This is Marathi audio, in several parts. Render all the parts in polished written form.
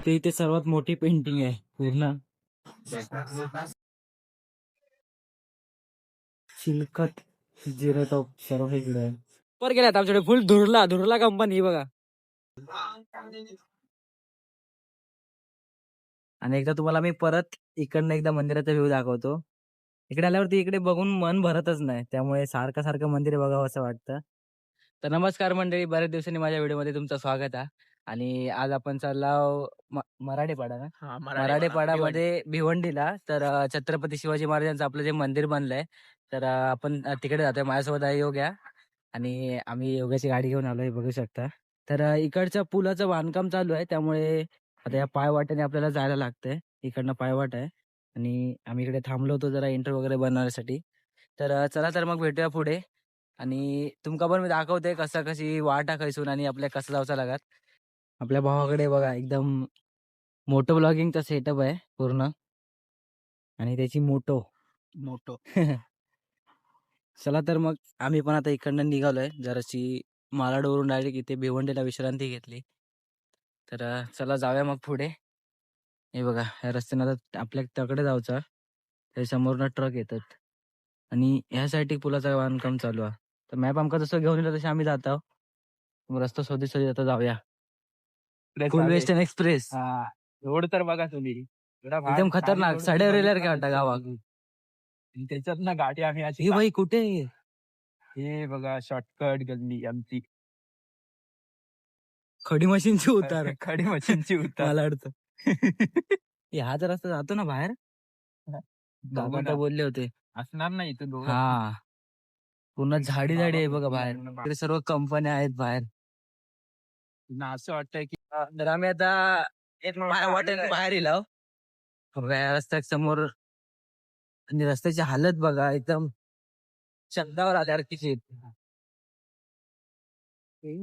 ते इथे सर्वात मोठी पेंटिंग आहे पूर्ण. चिलखत जिरेटॉप सर्व इकडे आहे. वर गेल्यात आमच्याकडे फुल धुरला धुरला कंपनी बघा. आणि एकदा तुम्हाला मी परत इकडनं एकदा मंदिराचा व्ह्यू दाखवतो. इकडे आल्यावरती इकडे बघून मन भरतच नाही, त्यामुळे सारखं सारखं मंदिर बघावं असं वाटतं. तर नमस्कार मंडळी, बऱ्याच दिवसांनी माझ्या व्हिडिओमध्ये तुमचं स्वागत आहे. आणि आज आपण चाललो मराठेपाडा ना, मराठेपाडामध्ये भिवंडीला. तर छत्रपती शिवाजी महाराजांचं आपलं जे मंदिर बनलंय, तर आपण तिकडे जातोय. माझ्यासोबत आहे योग्या, आणि आम्ही योगाची गाडी घेऊन आलोय बघू शकता. तर इकडच्या पुलाचं बांधकाम चालू आहे, त्यामुळे आता या पायवाटेने आपल्याला जायला लागतंय. इकडनं पायवाट आहे आणि आम्ही इकडे थांबलो होतो जरा इंटरव्ह्यू वगैरे बनवण्यासाठी. तर चला तर मग भेटूया पुढे. आणि तुमका पण मी दाखवते कसं कशी वाट खैसून आणि आपल्या कसं जाऊचा लागत. आपल्या भावाकडे बघा एकदम मोठं ब्लॉगिंगचा सेटअप आहे पूर्ण, आणि त्याची मोठो मोठो चला तर मग आम्ही पण आता इकडनं निघालोय. जराशी मालाडवरून डायरेक्ट इथे भिवंडीला विश्रांती घेतली. तर चला जाऊया मग पुढे. हे बघा या रस्त्यानं आता आपल्या तकडे जाऊचा, त्या समोरनं ट्रक येतात आणि ह्यासाठी पुलाचं बांधकाम चालू आहे. तर मॅप आमका जसं घेऊन येतो तसे आम्ही जातो. मग रस्ता शोधत शोधत आता जाऊया. फुल वेस्टर्न एक्सप्रेस रोड तर बघा तुम्ही, एकदम खतरनाक. साड्यावर रेल्वे काय वाटतं गावात. त्याच्यात ना गाडी आम्ही अशी हे भाई कुठे हे बघा शॉर्टकट गल्ली आमची. खडी मशीनची उतार खडी मशीनची उतार. मला अडतं. हा जर रस्ता जातो ना बाहेर, बघू काका ना. तर बोलले होते असणार नाही इथं दोघं. हा. पूर्ण झाडी झाडी आहे बघा बाहेर. इकडे सर्व कंपन्या आहेत बाहेर. ना असं वाटतंय की तर आम्ही आता एक वाटेल बाहेर येलो. रस्त्या समोर, आणि रस्त्याची हालत बघा एकदम शब्दावर आल्यासारखीची.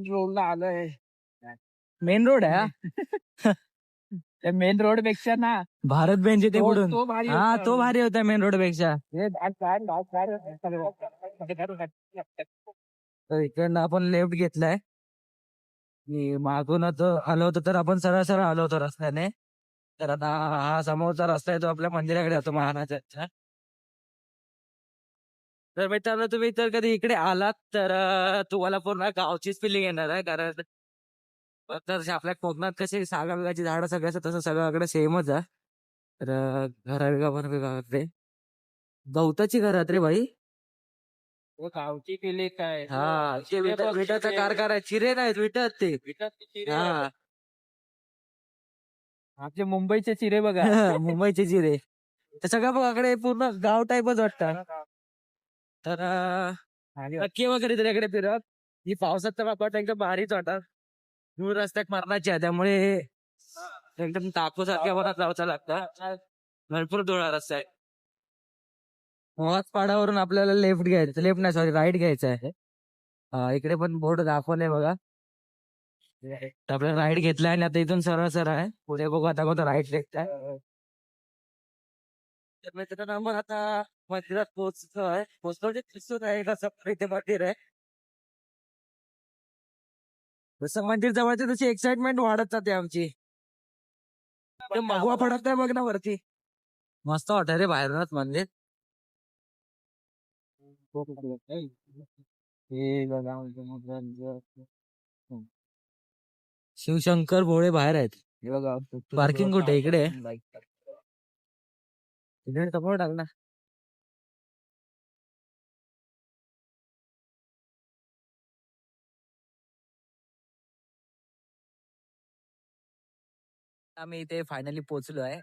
रोडला आलोय. मेन रोड आहे हा. त्या मेन रोड पेक्षा ना भारत बेंच ते पुढून तो भारी हा, होता. तो भारी होता मेन रोड पेक्षा. तर इकडनं आपण लेफ्ट घेतलाय. मागून आलो होतो तर आपण सरळ सरळ आलो होतो रस्त्याने. तर आता हा समोरचा रस्ता आहे तो आपल्या मंदिराकडे जातो महाराजांच्या. तर मित्रांनो तुम्ही तर कधी इकडे आलात तर तुम्हाला पूर्ण गावचीच फिलिंग येणार आहे. कारण तर आपल्या कोकणात कसे सागाची झाडं सगळ्याचं तसं सगळ्याकडे सेमच आहे. तर घरा वेगळा पण वेगळा रे, गवताची घरात रे भाई. गावची केली काय हा, ते विटाचा कारखाना आहे. चिरे नाहीत विटत ते. हा आमचे मुंबईचे चिरे बघा. मुंबईचे चिरे. तर सगळं बघाकडे पूर्ण गाव टाईपच वाटतं. तर नक्की वगैरे त्याच्याकडे फिरत. ही पावसात तर वाटतं एकदम भारीच वाटत. दूर रस्त्यात मरणाची आहे, त्यामुळे एकदम ताकूसारख्या वरात जावचं लागतं. भरपूर धुळा रस्ता आहे. पाडावरून आपल्याला लेफ्ट घ्यायचं, लेफ्ट नाही सॉरी राईट घ्यायचं आहे. इकडे पण बोर्ड दाखवलंय बघा. तर आपल्याला राईट घेतलाय आणि आता इथून सरळ सरळ आहे पुढे बघू आता कोणता राईट लेफ्ट आहे. तर मित्रांनो मग आता मंदिरात पोहोचतोय. पोहोचलो म्हणजे दिसून आहे कसं इथे मंदिर आहे. जसं मंदिर जवळचे तशी एक्साइटमेंट वाढत जाते आमची. मगवा पडत नाही बघ ना वरती. मस्त वाटत रे बाहेरूनच मंदिर. शिवशंकर भोळे बाहेर आहेत. पार्किंग कुठे इकडे इकडे समोर टाक ना. आम्ही इथे फायनली पोहोचलो आहे.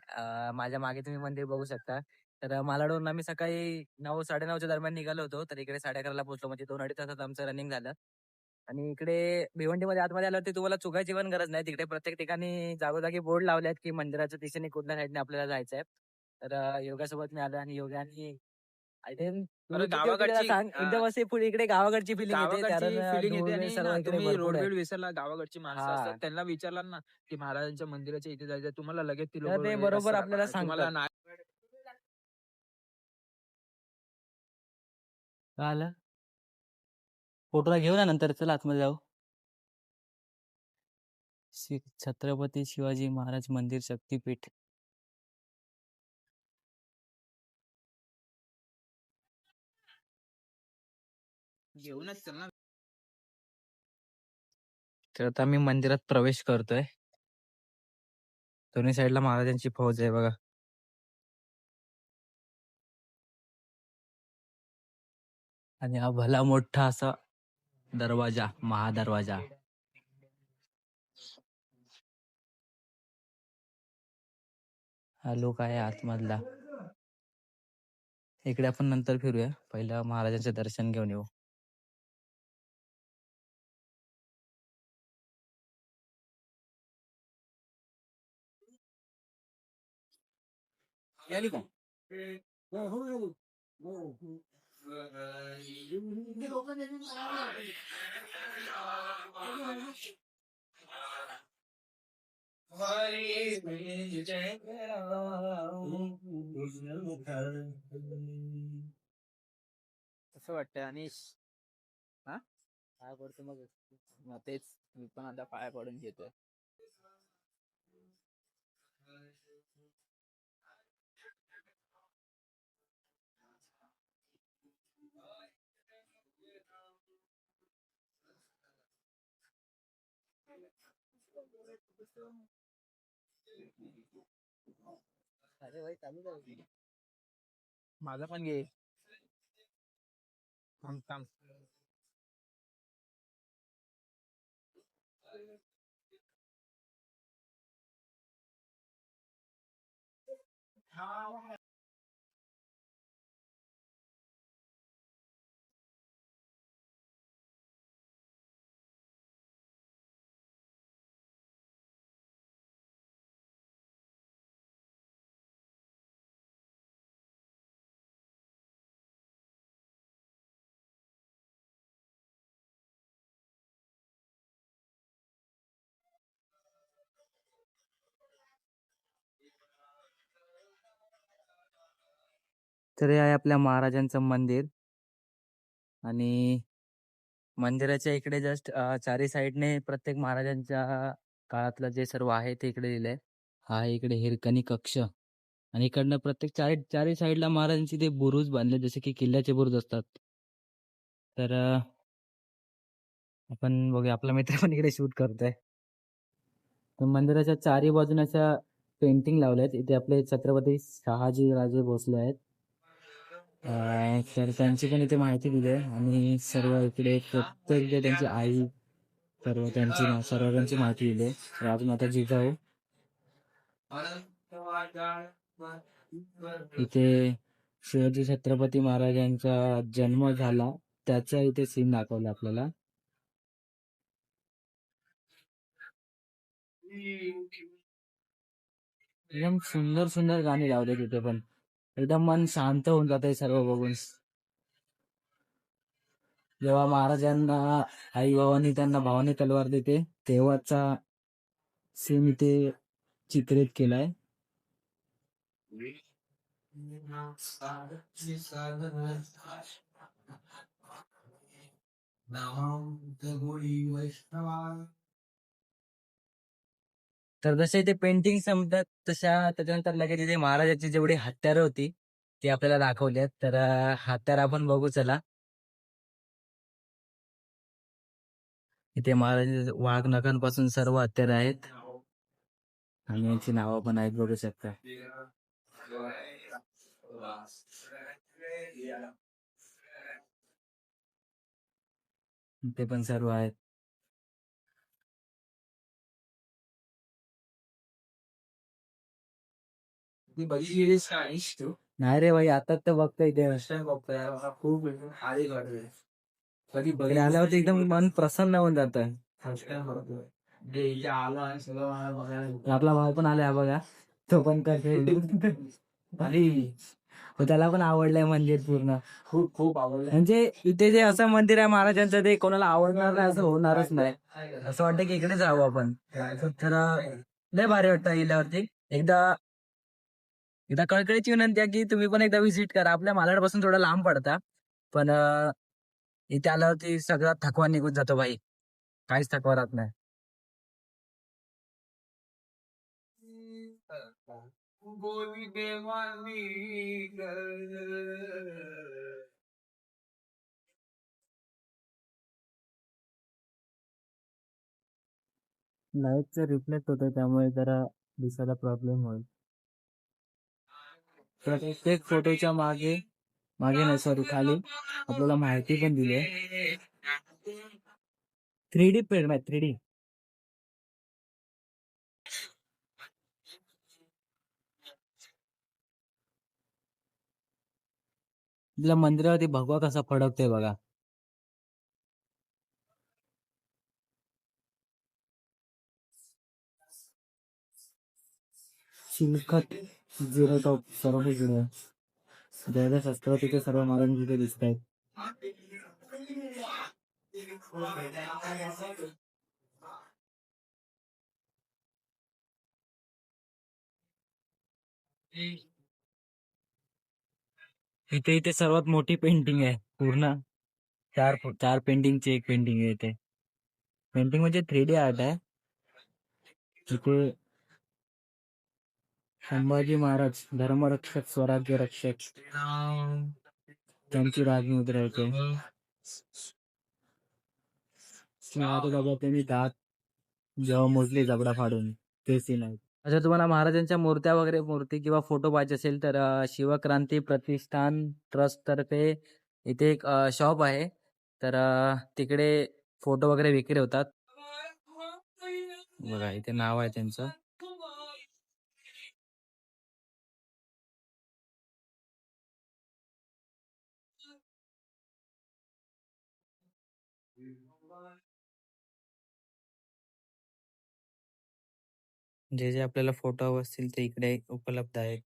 माझ्या मागे तुम्ही मंदिर बघू शकता. तर मालाडवरून आम्ही सकाळी 9-9:30च्या दरम्यान निघालो होतो. तर इकडे 11:30ला पोहोचलो, म्हणजे 2-2.5 तासात आमचं रनिंग झालं. आणि इकडे भिवंडीमध्ये आतमध्ये आल्यावरती तुम्हाला चुकायची पण गरज नाही. तिकडे प्रत्येक ठिकाणी जागोजागी बोर्ड लावले आहेत की मंदिराच्या दिशेने कुठल्या साईडने आपल्याला जायचं आहे. तर योगासोबत मी आलो आणि योगाने आय थिंक गावाकडची एकदम असे पुढे इकडे गावाकडची फिलिंग येते. गावाकडची कारण फिलिंग येते. ढोल आणि सर्व ना इकडे तुम्ही भरपूर रोड आहे. वेळ विसरला, गावाकडची माणसं हा. असतात त्यांना विचारला ना की महाराजांच्या मंदिराच्या इथे जायचं, तुम्हाला लगेच ती तर ते बरोबर आपल्याला तुम्हाला सांगतात. आलं फोटोला घेऊ ना नंतर, चला आतमध्ये जाऊ. श्री छत्रपती शिवाजी महाराज मंदिर शक्तीपीठ. घेऊनच चल ना. तर आता मी मंदिरात प्रवेश करतोय. दोन्ही साईडला महाराजांची फौज आहे बघा. आणि हा भला मोठा असा दरवाजा, महादरवाजा. हा लोक आहे आतमधला. इकडे आपण नंतर फिरूया, पहिला महाराजांचे दर्शन घेऊन येऊ. कसं वाटतंय अनिश? हा पाया पडतो मग तेच मी पण आता पाया पडून घेतोय. अरे भाई चालू कर. माझा पण घे. थांब थांब. तर हे आहे आपल्या महाराजांचं मंदिर. आणि मंदिराच्या इकडे जस्ट चारी साईडने प्रत्येक महाराजांच्या काळातलं जे सर्व आहे ते इकडे लिहिलंय. हा इकडे हिरकणी कक्ष. आणि इकडनं प्रत्येक चारी साईडला महाराजांची ते बुरुज बांधले, जसे की किल्ल्याचे बुरुज असतात. तर आपण बघूया, आपला मित्र पण इकडे शूट करतोय. तर मंदिराच्या चारी बाजूने अशा पेंटिंग लावल्यात. इथे आपले छत्रपती शहाजी राजे भोसले आहेत. तर त्यांची पण इथे माहिती दिली आहे. आणि सर्व इकडे प्रत्येक जे त्यांची आई सर्वांची माहिती दिली आहे. अजून आता जिजाऊ इथे शिवाजी छत्रपती महाराजांचा जन्म झाला त्याचा इथे सीन दाखवला आपल्याला. एकदम सुंदर सुंदर गाणी लावले तिथे पण. एकदम मन शांत होऊन जाते सर्व बघून. जेव्हा महाराजांना आई बाबांनी त्यांना भावाने तलवार देते तेव्हाचा सीन इथे चित्रित केलाय. तर जसे ते पेंटिंग संपतात तशा त्याच्यानंतर लगेच इथे महाराजाची जेवढी हत्यारं होती ती आपल्याला दाखवली आहेत. तर हत्यार आपण बघू चला. इथे महाराज वाघ नखांपासून सर्व हत्यार आहेत. आणि यांची नावं पण आहेत, बघू शकता. ते पण सर्व आहेत. नाही रे भाई, आता तर बघतोय ते खूप इकडे आल्यावरती एकदम मन प्रसन्न होऊन जात. आपला भाऊ पण आलाय बघा, तो पण त्याला पण आवडलंय मंदिर पूर्ण. खूप खूप आवडलं. म्हणजे इथे जे असं मंदिर आहे महाराजांचं ते कोणाला आवडणार नाही असं होणारच नाही. असं वाटतं की इकडे जावं आपण. तर लय भारी वाटतं गेल्यावरती. एकदा एकदा कळकळीची विनंती आहे की तुम्ही पण एकदा व्हिजिट करा. आपल्या मालाडपासून थोडा लांब पडता, पण इथे आल्यावरती सगळा थकवा निघून जातो भाई. काहीच थकवा राहत नाही. बोली बेमानी लाईटचा रिफ्लेक्ट होतो त्यामुळे जरा दिसायला प्रॉब्लेम होईल. प्रत्येक फोटोच्या मागे मागे नाही सॉरी खाली आपल्याला माहिती पण दिली आहे. 3D प्रिंट आहे 3D. आपल्या मंदिरावरती भगवा कसा फडकतोय बघा. चिलखत झिरो टॉप सर्व जुने ज्यावेळेस असतं तिथे सर्व महाराज तिथे दिसत आहेत. इथे इथे सर्वात मोठी पेंटिंग आहे पूर्ण. चार पेंटिंगची एक पेंटिंग आहे इथे. पेंटिंग म्हणजे 3D आर्ट आहे. इथे संभाजी महाराज धर्मरक्षक स्वराज्य रक्षक त्यांची राजमुद्रा येते. त्यांनी दात जेव्हा मोजले जबडा फाडून ते सीन आहे. जर तुम्हाला महाराजांच्या मूर्त्या वगैरे मूर्ती किंवा फोटो पाहिजे असेल तर शिवक्रांती प्रतिष्ठान ट्रस्ट तर्फे इथे एक शॉप आहे. तर तिकडे फोटो वगैरे विक्री होतात. बघा इथे नाव आहे त्यांचं. जे जे आपल्याला फोटो हवे असतील ते इकडे उपलब्ध आहेत.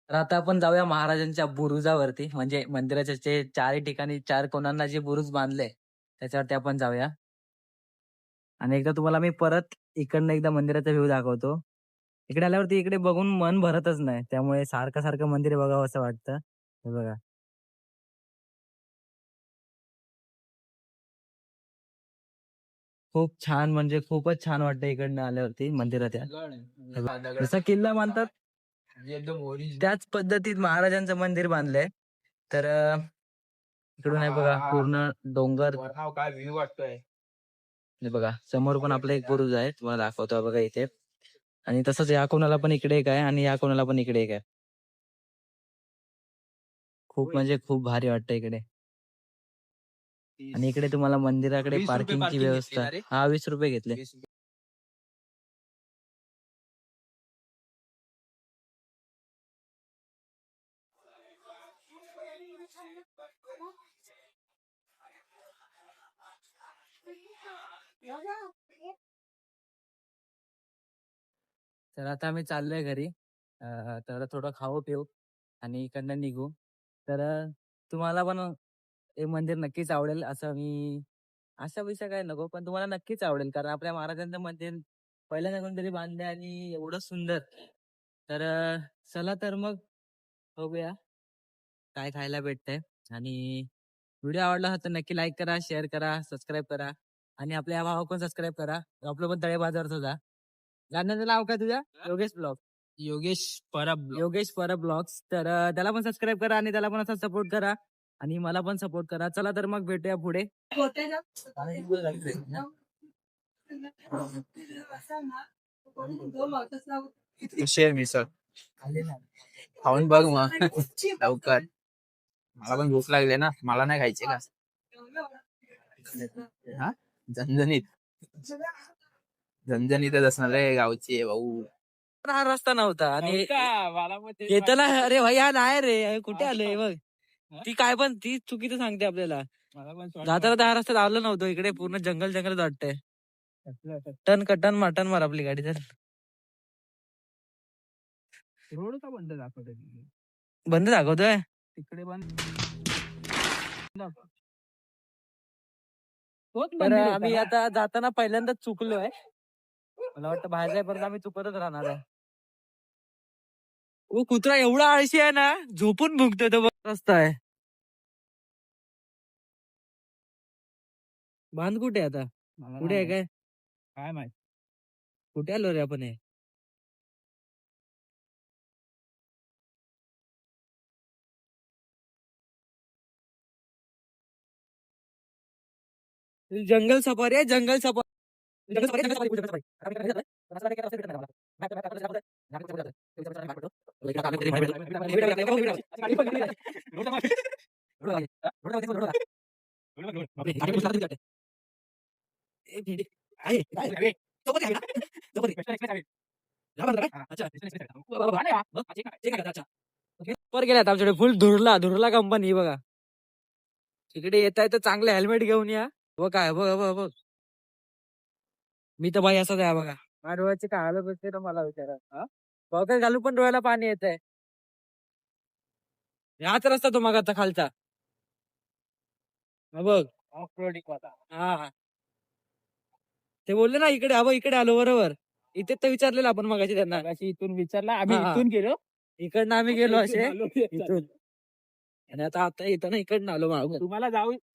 तर आता आपण जाऊया महाराजांच्या बुरुजावरती, म्हणजे मंदिराच्या जे चारही ठिकाणी चार कोणांना जे बुरुज बांधले त्याच्यावरती आपण जाऊया. आणि एकदा तुम्हाला मी परत इकडनं एकदा मंदिराचा व्ह्यू दाखवतो. इकडे आल्यावरती इकडे बघून मन भरतच नाही, त्यामुळे सारखं सारखं मंदिर बघावं असं वाटतं. हे बघा खूप छान, म्हणजे खूपच छान वाटतं इकडनं आल्यावरती मंदिरात या. हे बघा, जसा किल्ला बांधतात त्याच पद्धतीत महाराजांचं मंदिर बांधलंय. तर इकडून आहे बघा पूर्ण डोंगर. काय व्ह्यू वाटतोय. हे बघा समोर पण आपलं एक बुरुज आहे, तुम्हाला दाखवतो बघा इथे. आणि तसंच या कोणाला पण इकडे एक आहे आणि या कोणाला पण इकडे एक आहे. खूप म्हणजे खूप भारी वाटतं इकडे. आणि इकडे तुम्हाला मंदिराकडे 20 रुपये पार्किंगची parking घेतली व्यवस्था. ना रे? हा 20 रुपये घेतले. तर आता आम्ही चाललोय घरी. तर थोडं खाऊ पिऊ आणि इकडनं निघू. तर तुम्हाला पण हे मंदिर नक्कीच आवडेल असं मी अशा विषय काय नको, पण तुम्हाला नक्कीच आवडेल कारण आपल्या महाराजांचं मंदिर पहिल्यांदा कोणतरी बांधले आणि एवढं सुंदर. तर चला तर मग बघूया काय खायला भेटतंय. आणि व्हिडिओ आवडला असेल तर नक्की लाईक करा, शेअर करा, सबस्क्राईब करा. आणि आपल्या या भावा पण सबस्क्राईब करा. आपलं पण तळे बाजारचं जा. गाण्याचं नाव काय तुझ्या? योगेश ब्लॉग. योगेश परब ब्लॉग्स. तर त्याला पण सबस्क्राईब करा आणि त्याला पण असा सपोर्ट करा आणि मला पण सपोर्ट करा. चला तर मग भेटूया पुढे. शेअर मिसळ खाऊन बघ मग लवकर. मला पण भूक लागली ना, मला नाही खायचे का? हा झणझणीत झणझणीतच असणार रे गावची आहे भाऊ. हा रस्ता नव्हता आणि येताना अरे भाई हा नाही रे, कुठे आलोय बघ. ती काय पण ती चुकीचं सांगते आपल्याला. जाता हा रस्ता लावला नव्हतो, इकडे पूर्ण जंगल जंगल वाटतंय. टन कटन मटन मार आपली गाडी. तर रोड का बंद दाखवतोय बंद दाखवतोय तिकडे बंद. तर आम्ही आता जाताना पहिल्यांदाच चुकलोय. मला वाटतं बाहेर जाईपर्यंत आम्ही चुकतच राहणार आहे. ओ कुत्रा एवढा आळशी आहे ना, झोपून भुंकतोय तो रस्ता आहे. बांध कुठे आहे आता? कुठे आहे काय? काय माहित. कुठे आलो रे आपण हे? जंगल सफारी आहे, जंगल सफारी. जंगल सफारी, जंगल सफारी, जंगल सफारी. आता मी काय करतोय? रस्ता काय रस्ता भेटत नाही मला. मॅप मॅप रस्ता दाखवतोय. मॅप कुठे जातोय? ते विचारायचं मॅप भेटतो. इकडे आता आम्ही तरी भेटतो. रोड दाखव. रोड दाखव. रोड दाखव. रोड दाखव. बापरे, गाडी पुढे लागली वाटते. ए, भेंडी. आहे, आहे. चौपती आहे ना? चौपती. या बंद काय? अच्छा. बघ, चेक आहे का? अच्छा. वर गेल्यात आमच्याकडे फुल धुरला धुरला कंपनी बघा. तिकडे येत आहे तर चांगलं हेल्मेट घेऊन या. बघ काय बघ बघ बघ. मी तर भाई असंच आहे बघा. माझ्या डोळ्याचे काय हालत असते ना मला विचारा. बघा घालू पण डोळ्याला पाणी येत आहे. हाच रस्ता तो मग आता खालचा. हा बघ. ऑफ रोडिंग होता. हा. ते बोलले ना इकडे हवं इकडे आलो बरोबर. इथे तर विचारलेलं आपण मगाशी त्यांना. इथून विचारला आम्ही हा. इथून गेलो. इकडनं आम्ही गेलो असे आलो. इथून. आणि आता येताना इकडनं आलो मागून.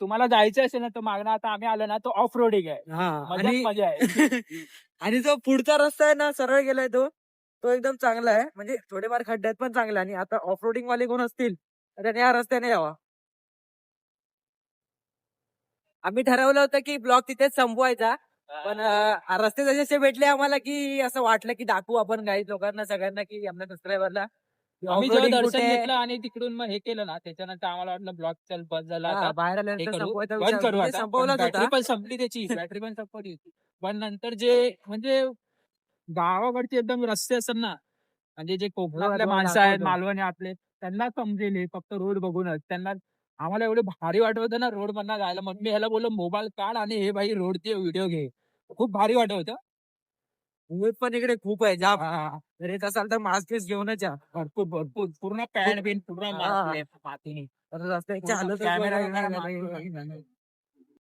तुम्हाला जायचं असेल ना तर मागणं आता आम्ही आलो ना तो ऑफ रोडिंग आहे. हा मजाच आणि मजा आहे. आणि जो पुढचा रस्ता आहे ना सरळ गेलाय तो तो एकदम चांगला आहे म्हणजे थोडेफार खड्ड्यात पण चांगला आणि आता ऑफ रोडिंग वाले कोण असतील तर त्याने या रस्त्याने यावा. आम्ही ठरवलं होतं की ब्लॉग तिथेच संपवायचा पण रस्ते जसे भेटले आम्हाला की असं वाटलं की दाखवू आपण काही लोकांना सगळ्यांना की आपल्या सबस्क्रायबरला आम्ही जेव्हा दर्शन घेतलं आणि तिकडून मग हे केलं ना त्याच्यानंतर आम्हाला वाटलं ब्लॉग चल बस झाला आता बाहेर हे आल्यानंतर करू, संपवायचा बंद विचार करू म्हणजे आता. संपवलाच बॅटरी होता. पण संपली त्याची बॅटरी पण संपली होती. पण नंतर जे म्हणजे गावाकडचे एकदम रस्ते असतात ना म्हणजे जे कोकणातले तुम्हाला माणसं आहेत दाखवतो. मालवणी आपले त्यांना समजेल हे फक्त रोड बघूनच त्यांना. आम्हाला एवढं भारी वाटत होतं ना रोड मधनं जायला. मग मी ह्याला बोललो मोबाईल काढ आणि हे भाई रोडचे व्हिडिओ घे. खूप भारी वाटत होतं. ऊन पण इकडे खूप आहे जाम. हा, जर येत असाल तर मास्क घेऊनच या. भरपूर भरपूर पूर्ण पॅन्ट बिन पूर्ण हा. मातीने. तर रस्त्याची पूर्ण हालतच कॅमेरा बघा काय बिमेरा झालंय. मारतो.